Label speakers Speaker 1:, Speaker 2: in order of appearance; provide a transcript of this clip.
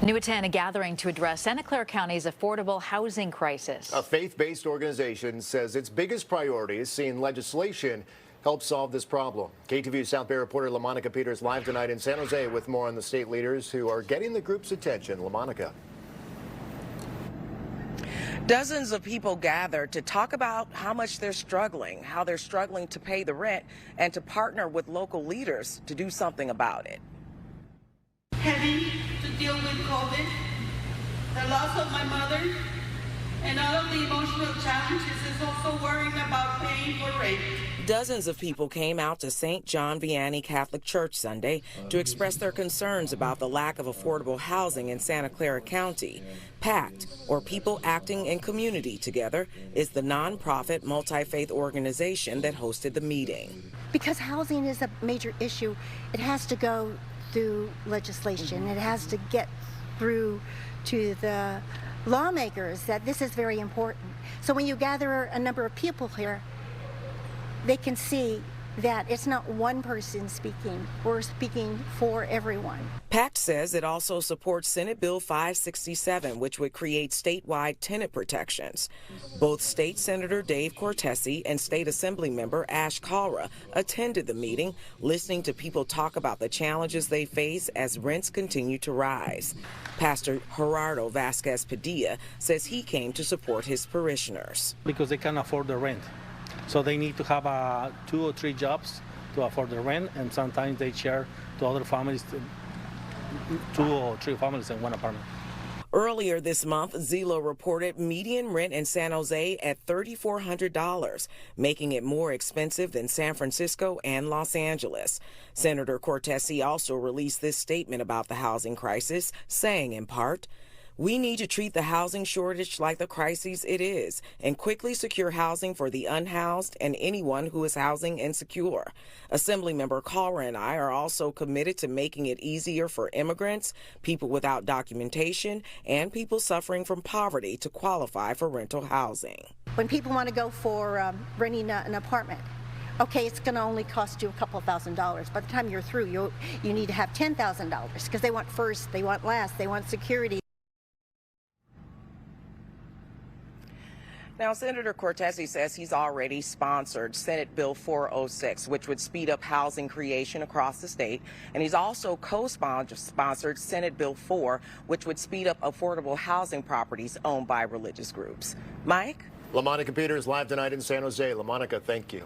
Speaker 1: New at 10, a gathering to address Santa Clara County's affordable housing crisis.
Speaker 2: A faith-based organization says its biggest priority is seeing legislation help solve this problem. KTVU South Bay reporter LaMonica Peters live tonight in San Jose with more on the state leaders who are getting the group's attention. LaMonica.
Speaker 3: Dozens of people gathered to talk about how much they're struggling, how they're struggling to pay the rent, and to partner with local leaders to do something about it.
Speaker 4: Having to deal with COVID, the loss of my mother, and all of the emotional challenges is also worrying about paying for rent.
Speaker 3: Dozens of people came out to St. John Vianney Catholic Church Sunday to express their concerns about the lack of affordable housing in Santa Clara County. PACT, or People Acting in Community Together, is the nonprofit multi-faith organization that hosted the meeting.
Speaker 5: Because housing is a major issue, it has to go through legislation. It has to get through to the lawmakers that this is very important. So when you gather a number of people here, they can see that it's not one person speaking. We're speaking for everyone.
Speaker 3: PACT says it also supports Senate Bill 567, which would create statewide tenant protections. Both State Senator Dave Cortese and State Assembly Member Ash Kalra attended the meeting, listening to people talk about the challenges they face as rents continue to rise. Pastor Gerardo Vasquez Padilla says he came to support his parishioners.
Speaker 6: Because they can't afford the rent. So they need to have 2 or 3 jobs to afford the rent, and sometimes they share to other families, 2 or 3 families in one apartment.
Speaker 3: Earlier this month, Zillow reported median rent in San Jose at $3,400, making it more expensive than San Francisco and Los Angeles. Senator Cortese also released this statement about the housing crisis, saying in part, "We need to treat the housing shortage like the crisis it is and quickly secure housing for the unhoused and anyone who is housing insecure." Assemblymember Kalra and I are also committed to making it easier for immigrants, people without documentation, and people suffering from poverty to qualify for rental housing.
Speaker 5: When people want to go for renting an apartment, okay, it's going to only cost you a couple $1,000s. By the time you're through, you need to have $10,000 because they want first, they want last, they want security.
Speaker 3: Now, Senator Cortese says he's already sponsored Senate Bill 406, which would speed up housing creation across the state. And he's also co-sponsored Senate Bill 4, which would speed up affordable housing properties owned by religious groups. Mike?
Speaker 2: LaMonica Peters live tonight in San Jose. LaMonica, thank you.